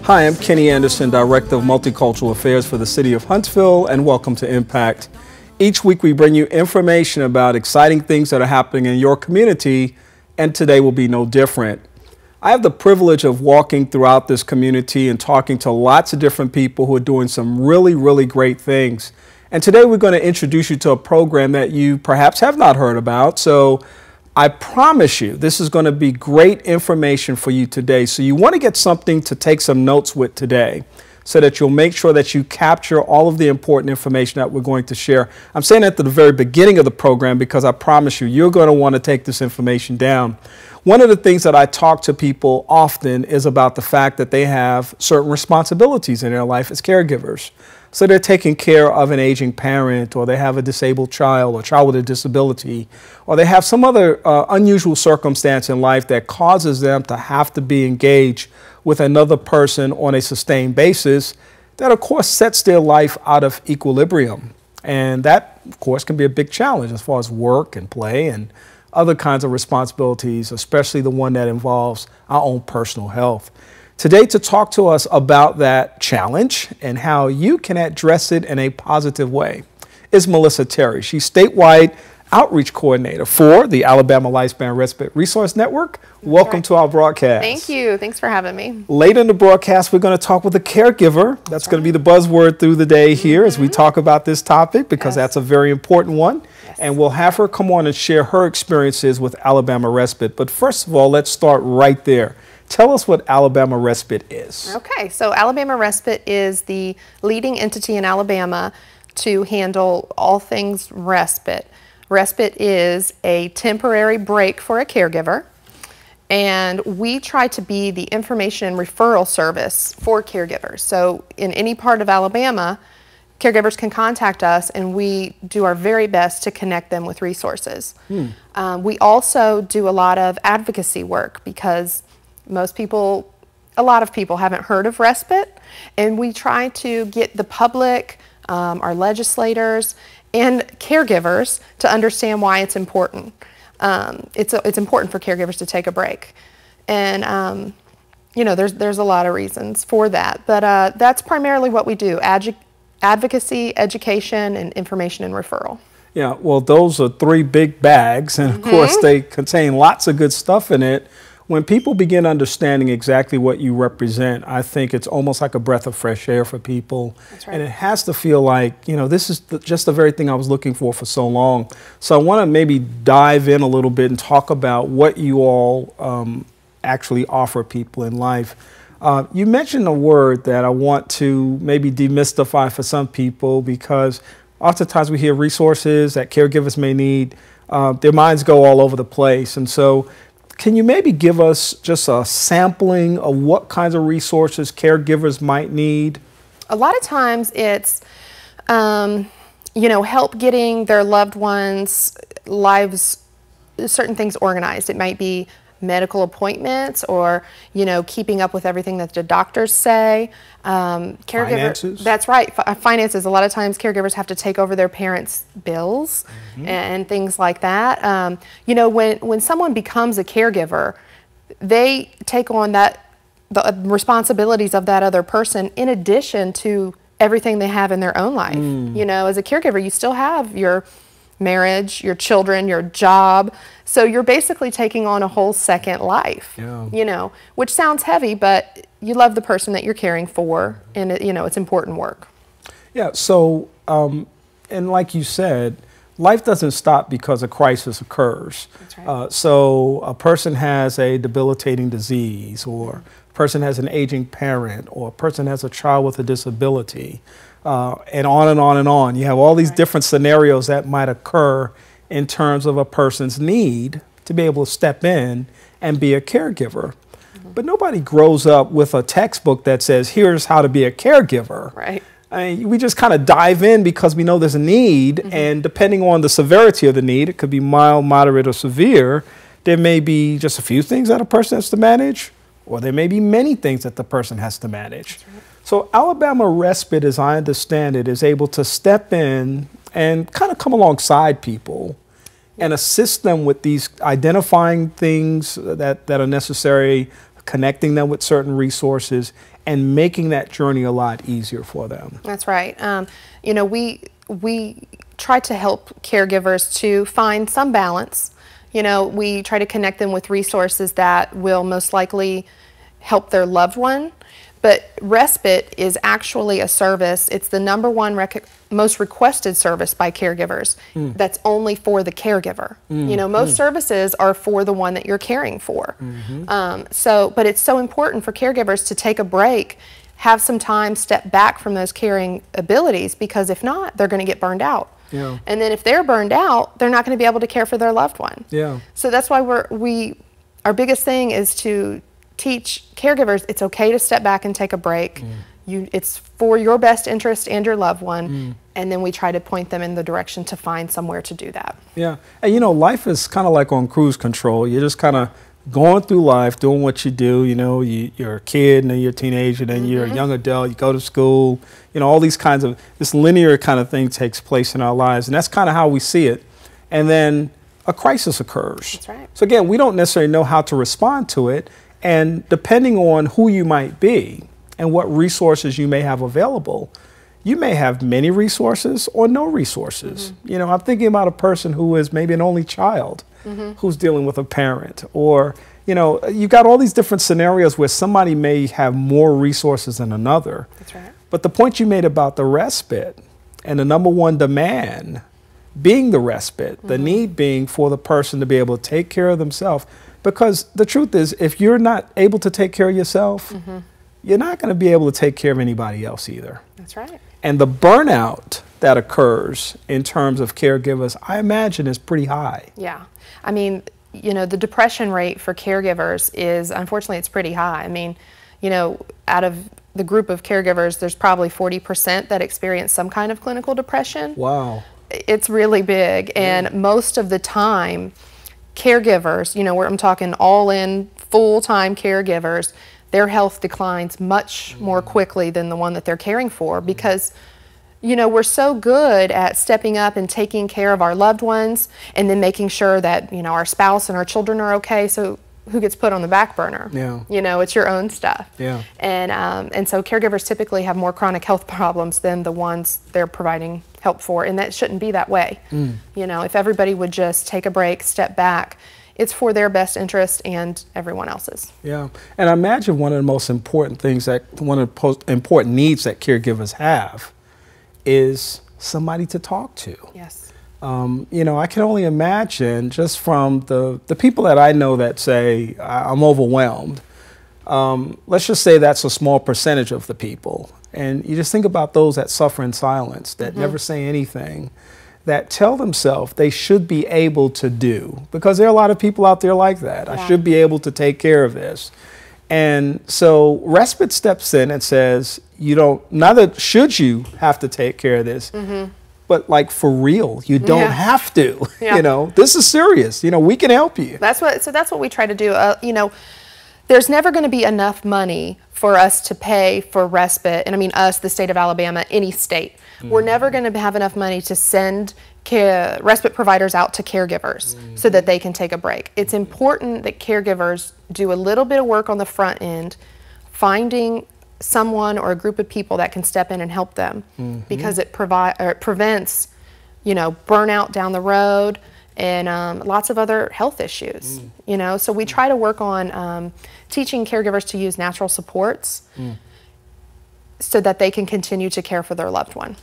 Hi, I'm Kenny Anderson, Director of Multicultural Affairs for the City of Huntsville, and welcome to Impact. Each week we bring you information about exciting things that are happening in your community, and today will be no different. I have the privilege of walking throughout this community and talking to lots of different people who are doing some really great things. And today we're going to introduce you to a program that you perhaps have not heard about. So I promise you this is going to be great information for you today. So you want to get something to take some notes with today so that you'll make sure that you capture all of the important information that we're going to share. I'm saying that at the very beginning of the program because I promise you, you're going to want to take this information down. One of the things that I talk to people often is about the fact that they have certain responsibilities in their life as caregivers. So they're taking care of an aging parent, or they have a disabled child, or a child with a disability, or they have some other unusual circumstance in life that causes them to have to be engaged with another person on a sustained basis that, of course, sets their life out of equilibrium. And that, of course, can be a big challenge as far as work and play and other kinds of responsibilities, especially the one that involves our own personal health. Today, to talk to us about that challenge and how you can address it in a positive way is Melissa Terry. She's statewide outreach coordinator for the Alabama Lifespan Respite Resource Network. Welcome to our broadcast. Thank you. Thanks for having me. Later in the broadcast, we're going to talk with a caregiver. That's going to be the buzzword through the day here as we talk about this topic, because that's a very important one. And we'll have her come on and share her experiences with Alabama Respite. But first of all, let's start right there. Tell us what Alabama Respite is. Okay, so Alabama Respite is the leading entity in Alabama to handle all things respite. Respite is a temporary break for a caregiver, and we try to be the information and referral service for caregivers. So in any part of Alabama, caregivers can contact us, and we do our very best to connect them with resources. We also do a lot of advocacy work because a lot of people haven't heard of respite, and we try to get the public, our legislators, and caregivers to understand why it's important. It's important for caregivers to take a break, and you know, there's a lot of reasons for that, but that's primarily what we do: advocacy, education, and information and referral. Yeah, well, those are three big bags, and of course they contain lots of good stuff in it. When people begin understanding exactly what you represent, I think it's almost like a breath of fresh air for people. That's right. And it has to feel like, you know, this is just the very thing I was looking for so long. So I want to maybe dive in a little bit and talk about what you all actually offer people in life. You mentioned a word that I want to maybe demystify for some people, because oftentimes we hear resources that caregivers may need. Their minds go all over the place. And so can you maybe give us just a sampling of what kinds of resources caregivers might need? A lot of times it's, you know, help getting their loved ones' lives, certain things organized. It might be medical appointments, or, you know, keeping up with everything that the doctors say. Finances? That's right. Finances. A lot of times caregivers have to take over their parents' bills and things like that. You know, when someone becomes a caregiver, they take on the responsibilities of that other person in addition to everything they have in their own life. You know, as a caregiver, you still have your marriage, your children, your job. So you're basically taking on a whole second life, you know, which sounds heavy, but you love the person that you're caring for, and you know, it's important work. Yeah. So, and like you said, life doesn't stop because a crisis occurs. That's right. So a person has a debilitating disease, or a person has an aging parent, or a person has a child with a disability. And on and on and on. You have all these different scenarios that might occur in terms of a person's need to be able to step in and be a caregiver. But nobody grows up with a textbook that says, here's how to be a caregiver. Right. I mean, we just kind of dive in because we know there's a need, and depending on the severity of the need, it could be mild, moderate, or severe. There may be just a few things that a person has to manage, or there may be many things that the person has to manage. That's right. So Alabama Respite, as I understand it, is able to step in and kind of come alongside people and assist them with these identifying things that are necessary, connecting them with certain resources, and making that journey a lot easier for them. That's right. You know, we try to help caregivers to find some balance. You know, we try to connect them with resources that will most likely help their loved one. But respite is actually a service. It's the #1 most requested service by caregivers. That's only for the caregiver. You know, most services are for the one that you're caring for. But it's so important for caregivers to take a break, have some time, step back from those caring abilities, because if not, they're going to get burned out. Yeah. And then if they're burned out, they're not going to be able to care for their loved one. Yeah. So that's why our biggest thing is to teach caregivers it's okay to step back and take a break. It's for your best interest and your loved one, and then we try to point them in the direction to find somewhere to do that. Yeah, and you know, life is kind of like on cruise control. You're just kind of going through life, doing what you do. You know, you're a kid, and then you're a teenager, and then you're a young adult, you go to school. You know, all these kinds of, this linear kind of thing takes place in our lives, and that's kind of how we see it. And then a crisis occurs. That's right. So again, we don't necessarily know how to respond to it. And depending on who you might be and what resources you may have available, you may have many resources or no resources. You know, I'm thinking about a person who is maybe an only child who's dealing with a parent, or, you know, you got all these different scenarios where somebody may have more resources than another. That's right. But the point you made about the respite and the #1 demand being the respite, the need being for the person to be able to take care of themselves. Because the truth is, if you're not able to take care of yourself, you're not going to be able to take care of anybody else either. That's right. And the burnout that occurs in terms of caregivers, I imagine, is pretty high. Yeah. I mean, you know, the depression rate for caregivers is, unfortunately, it's pretty high. I mean, you know, out of the group of caregivers, there's probably 40% that experience some kind of clinical depression. Wow. It's really big. And most of the time, caregivers, you know, where I'm talking all in full-time caregivers, their health declines much more quickly than the one that they're caring for, because, you know, we're so good at stepping up and taking care of our loved ones and then making sure that, you know, our spouse and our children are okay. So who gets put on the back burner? Yeah. You know, it's your own stuff. Yeah. And so caregivers typically have more chronic health problems than the ones they're providing help for, and that shouldn't be that way. You know, if everybody would just take a break, step back, it's for their best interest and everyone else's. Yeah, and I imagine one of the most important things one of the most important needs that caregivers have is somebody to talk to. Yes. You know, I can only imagine, just from the people that I know that say, I'm overwhelmed. Let's just say that's a small percentage of the people. And you just think about those that suffer in silence, that never say anything, that tell themselves they should be able to do, because there are a lot of people out there like that. Yeah. I should be able to take care of this. And so respite steps in and says, you don't, neither should you have to take care of this, but like for real, you don't have to. You know, this is serious. You know, we can help you. That's what we try to do. You know, there's never going to be enough money for us to pay for respite, and I mean us, the state of Alabama, any state. We're never going to have enough money to send respite providers out to caregivers so that they can take a break. It's important that caregivers do a little bit of work on the front end, finding someone or a group of people that can step in and help them, because it prevents, you know, burnout down the road and lots of other health issues. You know, so we try to work on teaching caregivers to use natural supports so that they can continue to care for their loved one.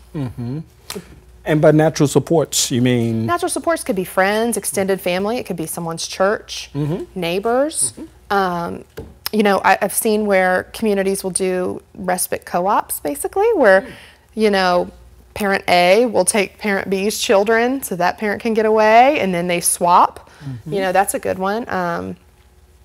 And by natural supports, you mean? Natural supports could be friends, extended family. It could be someone's church, neighbors. You know, I've seen where communities will do respite co-ops, basically, where, you know, parent A will take parent B's children so that parent can get away, and then they swap. You know, that's a good one.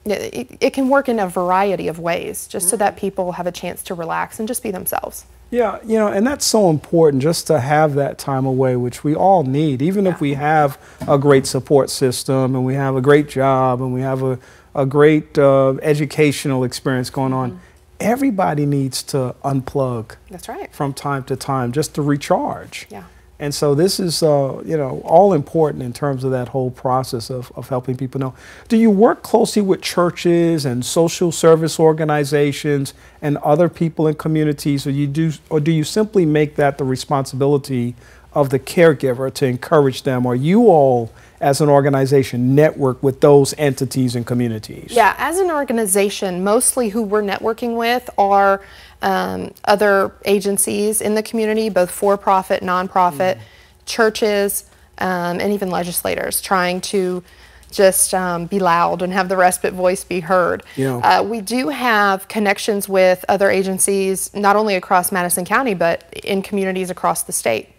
It can work in a variety of ways, just so that people have a chance to relax and just be themselves. Yeah, you know, and that's so important, just to have that time away, which we all need, even if we have a great support system and we have a great job and we have a great educational experience going on. Everybody needs to unplug. That's right. From time to time, just to recharge. Yeah. And so this is, you know, all important in terms of that whole process of helping people know. Do you work closely with churches and social service organizations and other people in communities, or do you simply make that the responsibility of the caregiver to encourage them, or you all as an organization network with those entities and communities? Yeah, as an organization, mostly who we're networking with are other agencies in the community, both for-profit, nonprofit, churches, and even legislators, trying to just be loud and have the respite voice be heard. Yeah. We do have connections with other agencies, not only across Madison County, but in communities across the state.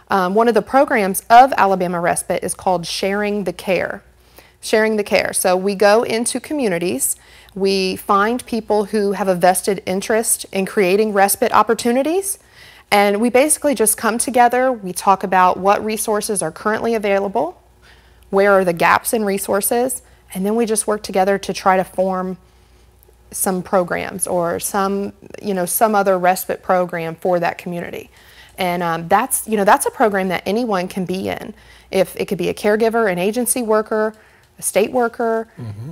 One of the programs of Alabama Respite is called Sharing the Care. Sharing the Care. So we go into communities, we find people who have a vested interest in creating respite opportunities, and we basically just come together, we talk about what resources are currently available, where are the gaps in resources, and then we just work together to try to form some programs or some other respite program for that community. And that's a program that anyone can be in. If it could be a caregiver, an agency worker, a state worker,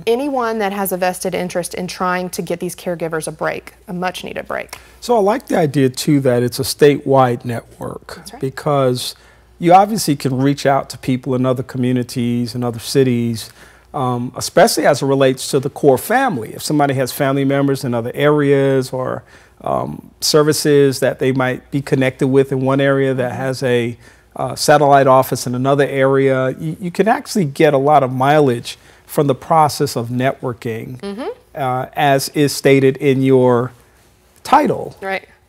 anyone that has a vested interest in trying to get these caregivers a break, a much needed break. So I like the idea too that it's a statewide network. That's right. Because you obviously can reach out to people in other communities and other cities, especially as it relates to the core family. If somebody has family members in other areas or services that they might be connected with in one area that has a satellite office in another area, you can actually get a lot of mileage from the process of networking, as is stated in your title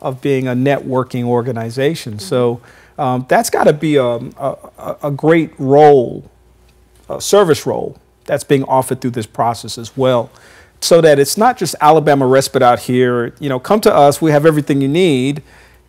of being a networking organization. So that's got to be a great role, a service role that's being offered through this process as well, so that it's not just Alabama Respite out here, you know, come to us, we have everything you need.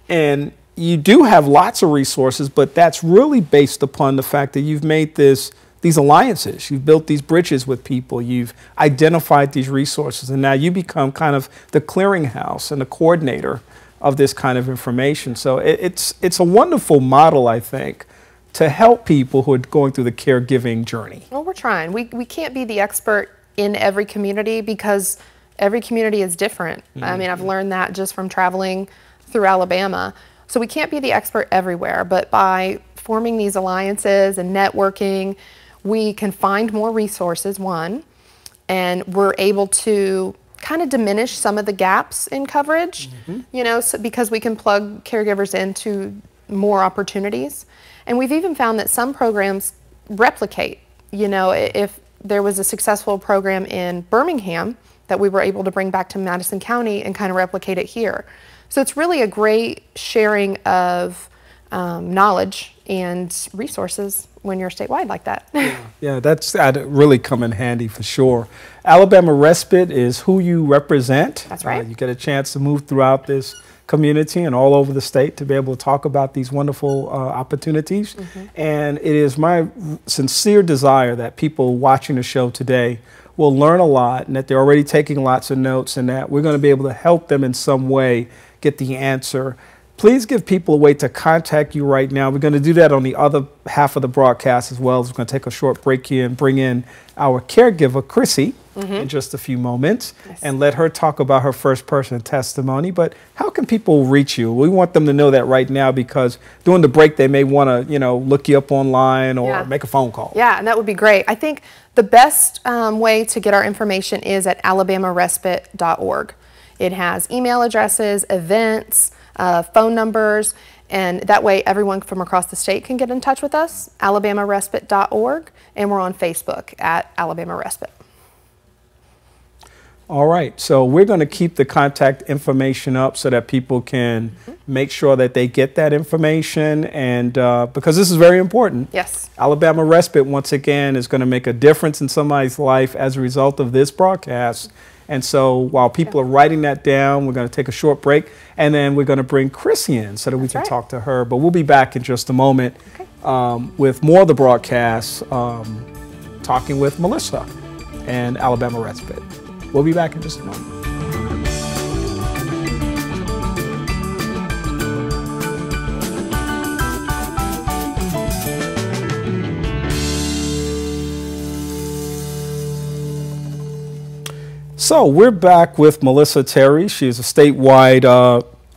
And you do have lots of resources, but that's really based upon the fact that you've made these alliances. You've built these bridges with people. You've identified these resources. And now you become kind of the clearinghouse and the coordinator of this kind of information. So it's a wonderful model, I think, to help people who are going through the caregiving journey. Well, we're trying. We can't be the expert in every community because every community is different. I mean, I've learned that just from traveling through Alabama. So we can't be the expert everywhere, but by forming these alliances and networking, we can find more resources, one, and we're able to kind of diminish some of the gaps in coverage, you know, so because we can plug caregivers into more opportunities. And we've even found that some programs replicate. You know, if there was a successful program in Birmingham that we were able to bring back to Madison County and kind of replicate it here. So it's really a great sharing of knowledge and resources when you're statewide like that. Yeah, that'd really come in handy for sure. Alabama Respite is who you represent. That's right. You get a chance to move throughout this community and all over the state to be able to talk about these wonderful opportunities. And it is my sincere desire that people watching the show today will learn a lot, and that they're already taking lots of notes, and that we're going to be able to help them in some way get the answer. Please give people a way to contact you right now. We're going to do that on the other half of the broadcast as well. We're going to take a short break here and bring in our caregiver, Krissie, in just a few moments, and let her talk about her first person testimony. But how can people reach you? We want them to know that right now, because during the break they may want to, you know, look you up online or make a phone call. Yeah, and that would be great. I think the best way to get our information is at alabamarespite.org. It has email addresses, events, phone numbers, and that way everyone from across the state can get in touch with us, alabamarespite.org, and we're on Facebook at Alabama Respite. All right, so we're going to keep the contact information up so that people can make sure that they get that information, and because this is very important. Yes. Alabama Respite, once again, is going to make a difference in somebody's life as a result of this broadcast. And so while people are writing that down, we're going to take a short break, and then we're going to bring Krissie in so that we can talk to her. But we'll be back in just a moment with more of the broadcast, talking with Melissa and Alabama Respite. We'll be back in just a moment. So we're back with Melissa Terry. She is a statewide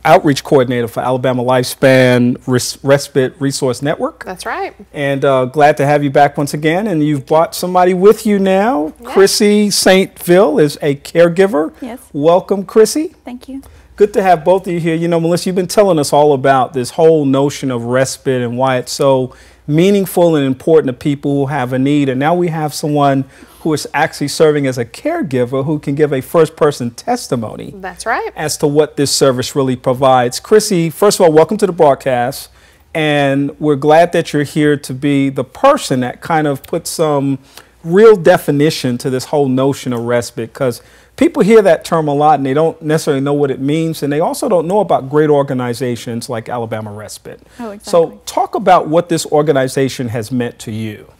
outreach coordinator for Alabama Lifespan Respite Resource Network. That's right. And glad to have you back once again. And you've brought somebody with you now. Yes. Krissie Saint-Vil is a caregiver. Yes. Welcome, Krissie. Thank you. Good to have both of you here. You know, Melissa, you've been telling us all about this whole notion of respite and why it's so meaningful and important to people who have a need. And now we have someone who is actually serving as a caregiver who can give a first-person testimony. That's right. As to what this service really provides. Krissie, first of all, welcome to the broadcast. And we're glad that you're here to be the person that kind of puts some real definition to this whole notion of respite, because people hear that term a lot and they don't necessarily know what it means, and they also don't know about great organizations like Alabama Respite. Oh, exactly. So talk about what this organization has meant to you.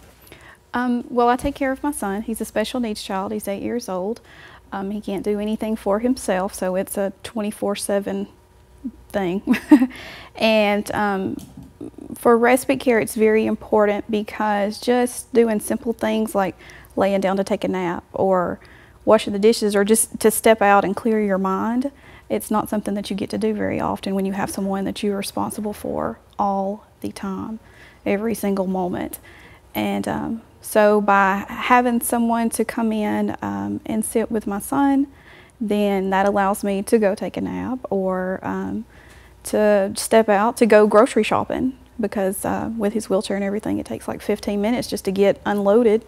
Well, I take care of my son. He's a special needs child. He's 8 years old. He can't do anything for himself, so it's a 24/7 thing. And for respite care, it's very important because just doing simple things like laying down to take a nap or washing the dishes or just to step out and clear your mind, it's not something that you get to do very often when you have someone that you're responsible for all the time, every single moment. And so by having someone to come in and sit with my son, then that allows me to go take a nap or to step out to go grocery shopping, because with his wheelchair and everything, it takes like 15 minutes just to get unloaded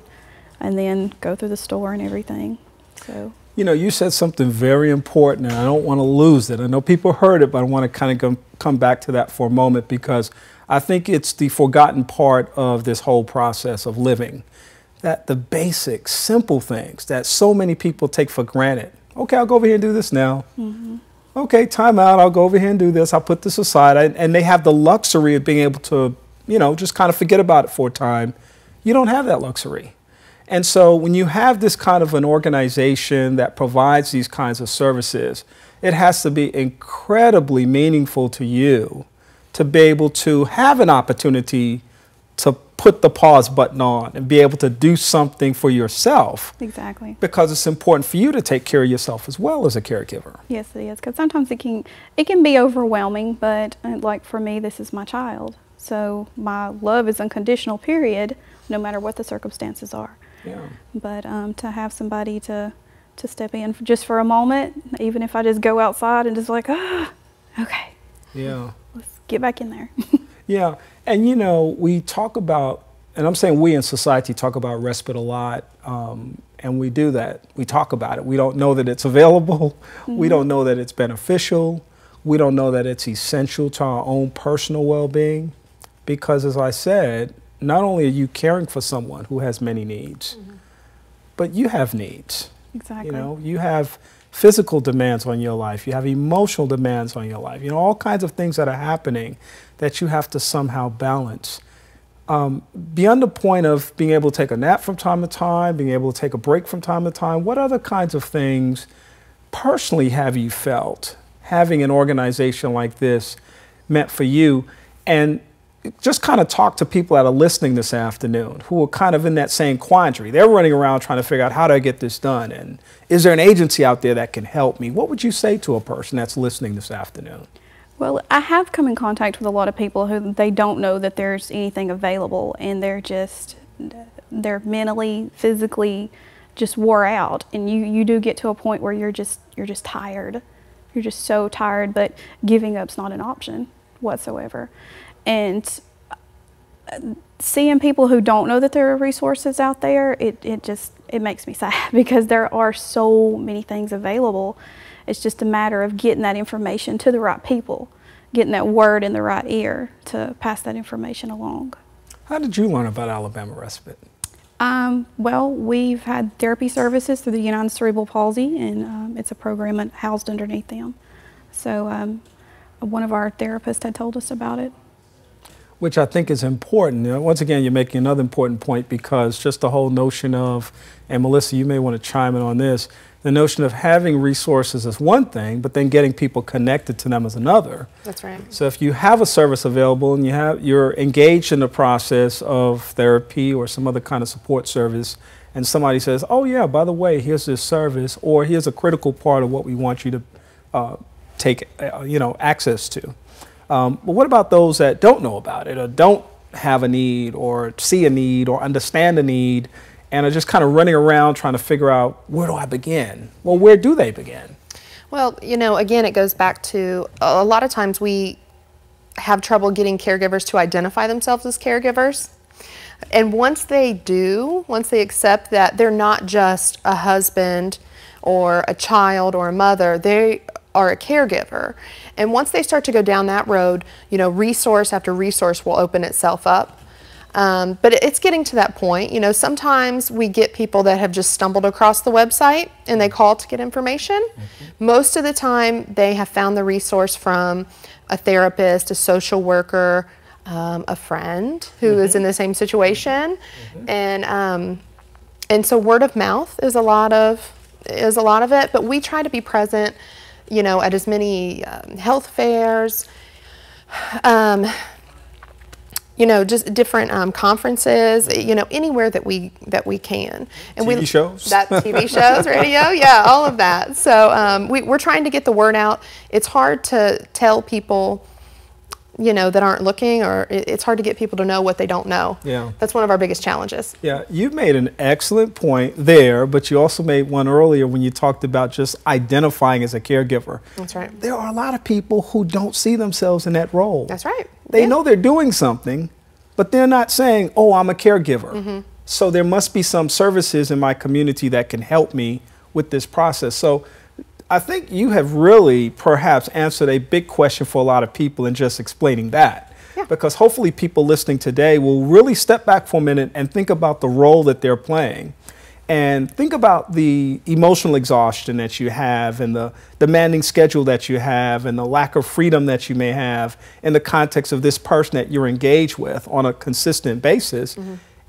and then go through the store and everything. So, you know, you said something very important, and I don't want to lose it. I know people heard it, but I want to kind of come back to that for a moment, because I think it's the forgotten part of this whole process of living, that the basic, simple things that so many people take for granted. Okay, I'll go over here and do this now. Mm-hmm. Okay, time out, I'll go over here and do this. I'll put this aside. And they have the luxury of being able to, you know, just kind of forget about it for a time. You don't have that luxury. And so when you have this kind of an organization that provides these kinds of services, it has to be incredibly meaningful to you to be able to have an opportunity to put the pause button on and be able to do something for yourself. Exactly. Because it's important for you to take care of yourself as well as a caregiver. Yes, it is, because sometimes it can be overwhelming, but like for me, this is my child. So my love is unconditional, period, no matter what the circumstances are. Yeah. But to have somebody to step in just for a moment, even if I just go outside and just like, okay. Yeah. Let's get back in there. Yeah. And, you know, we talk about, and I'm saying we in society talk about respite a lot, and we do that. We talk about it. We don't know that it's available. Mm-hmm. We don't know that it's beneficial. We don't know that it's essential to our own personal well-being, because, as I said, not only are you caring for someone who has many needs, mm-hmm. but you have needs. Exactly. You know, you have physical demands on your life. You have emotional demands on your life. You know, all kinds of things that are happening that you have to somehow balance. Beyond the point of being able to take a nap from time to time, being able to take a break from time to time, what other kinds of things personally have you felt having an organization like this meant for you? And just kind of talk to people that are listening this afternoon who are kind of in that same quandary. They're running around trying to figure out, how do I get this done? And is there an agency out there that can help me? What would you say to a person that's listening this afternoon? Well, I have come in contact with a lot of people who they don't know that there's anything available, and they're mentally, physically just wore out. And you do get to a point where you're just tired. You're just so tired, but giving up's not an option whatsoever. And seeing people who don't know that there are resources out there, it makes me sad, because there are so many things available. It's just a matter of getting that information to the right people, getting that word in the right ear to pass that information along. How did you learn about Alabama Respite? Well, we've had therapy services through the United Cerebral Palsy, and it's a program housed underneath them. So one of our therapists had told us about it. Which I think is important. You know, once again, you're making another important point, because just the whole notion of, and Melissa, you may want to chime in on this, the notion of having resources is one thing, but then getting people connected to them is another. That's right. So if you have a service available and you're engaged in the process of therapy or some other kind of support service, and somebody says, oh yeah, by the way, here's this service, or here's a critical part of what we want you to take access to. But what about those that don't know about it, or don't have a need, or see a need, or understand a need, and are just kind of running around trying to figure out, where do I begin? Well, where do they begin? Well, again, it goes back to a lot of times we have trouble getting caregivers to identify themselves as caregivers. And once they do, once they accept that they're not just a husband or a child or a mother, they are a caregiver. And once they start to go down that road, resource after resource will open itself up. But it's getting to that point. Sometimes we get people that have just stumbled across the website and they call to get information. Most of the time they have found the resource from a therapist, a social worker, a friend who is in the same situation. And so word of mouth is a lot of it, but we try to be present, at as many health fairs, just different conferences, anywhere that we can. And TV shows? TV shows, radio, yeah, all of that. So we're trying to get the word out. It's hard to tell people, that aren't looking, or it's hard to get people to know what they don't know. Yeah. That's one of our biggest challenges. Yeah, you made an excellent point there, but you also made one earlier when you talked about just identifying as a caregiver. That's right. There are a lot of people who don't see themselves in that role. That's right. They know they're doing something, but they're not saying, oh, I'm a caregiver. So there must be some services in my community that can help me with this process. So I think you have really perhaps answered a big question for a lot of people in just explaining that. Yeah. Because hopefully people listening today will really step back for a minute and think about the role that they're playing. And think about the emotional exhaustion that you have, and the demanding schedule that you have, and the lack of freedom that you may have in the context of this person that you're engaged with on a consistent basis.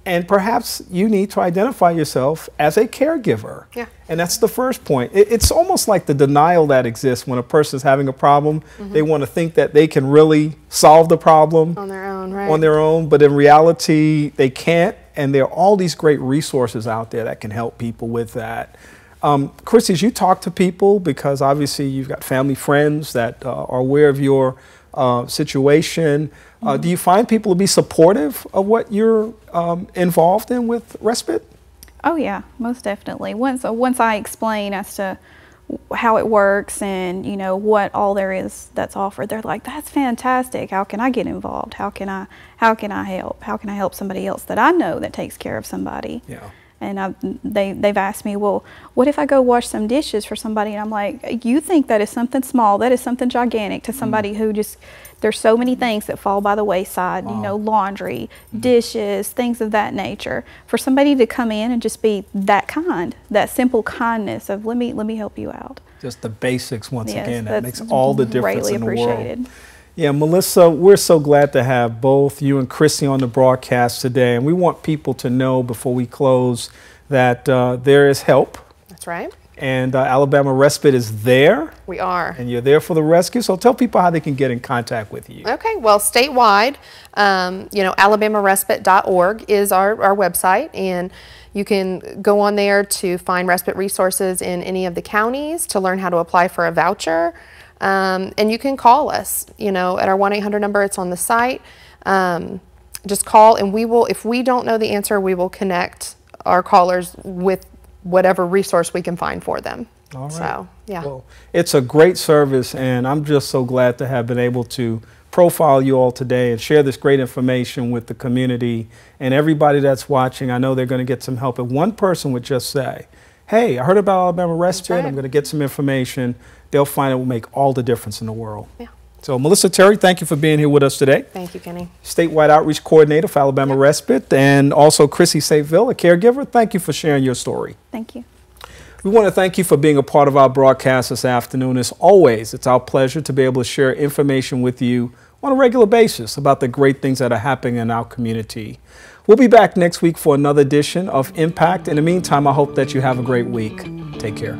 And perhaps you need to identify yourself as a caregiver. Yeah. And that's the first point. It's almost like the denial that exists when a person's having a problem. They want to think that they can really solve the problem on their own, right? On their own, but in reality, they can't. And there are all these great resources out there that can help people with that. Krissie, as you talk to people, because obviously you've got family, friends that are aware of your situation, do you find people to be supportive of what you're involved in with respite? Oh yeah, most definitely. Once I explain as to how it works and what all there is that's offered, they're like, that's fantastic. How can I get involved? How can I help? How can I help somebody else that I know that takes care of somebody? Yeah. And they've asked me, well, what if I go wash some dishes for somebody? And I'm like, you think that is something small, that is something gigantic to somebody who just, there's so many things that fall by the wayside, laundry, dishes, things of that nature. For somebody to come in and just be that kind, that simple kindness of let me help you out. Just the basics, once again, that makes all the difference in the world. Yeah, Melissa, we're so glad to have both you and Krissie on the broadcast today. And we want people to know before we close that there is help. That's right. And Alabama Respite is there. We are. And you're there for the rescue. So tell people how they can get in contact with you. Okay, well, statewide, alabamarespite.org is our website. And you can go on there to find respite resources in any of the counties, to learn how to apply for a voucher. And you can call us, at our 1-800 number. It's on the site. Just call, and we will, if we don't know the answer, we will connect our callers with whatever resource we can find for them. All right. So, yeah. Well, it's a great service, and I'm just so glad to have been able to profile you all today and share this great information with the community and everybody that's watching. I know they're going to get some help. If one person would just say, hey, I heard about Alabama Respite, right, I'm going to get some information, they'll find it will make all the difference in the world. Yeah. So, Melissa Terry, thank you for being here with us today. Thank you, Kenny. Statewide Outreach Coordinator for Alabama Respite, and also Krissie Saint-Vil, a caregiver. Thank you for sharing your story. Thank you. We want to thank you for being a part of our broadcast this afternoon. As always, it's our pleasure to be able to share information with you on a regular basis about the great things that are happening in our community. We'll be back next week for another edition of Impact. In the meantime, I hope that you have a great week. Take care.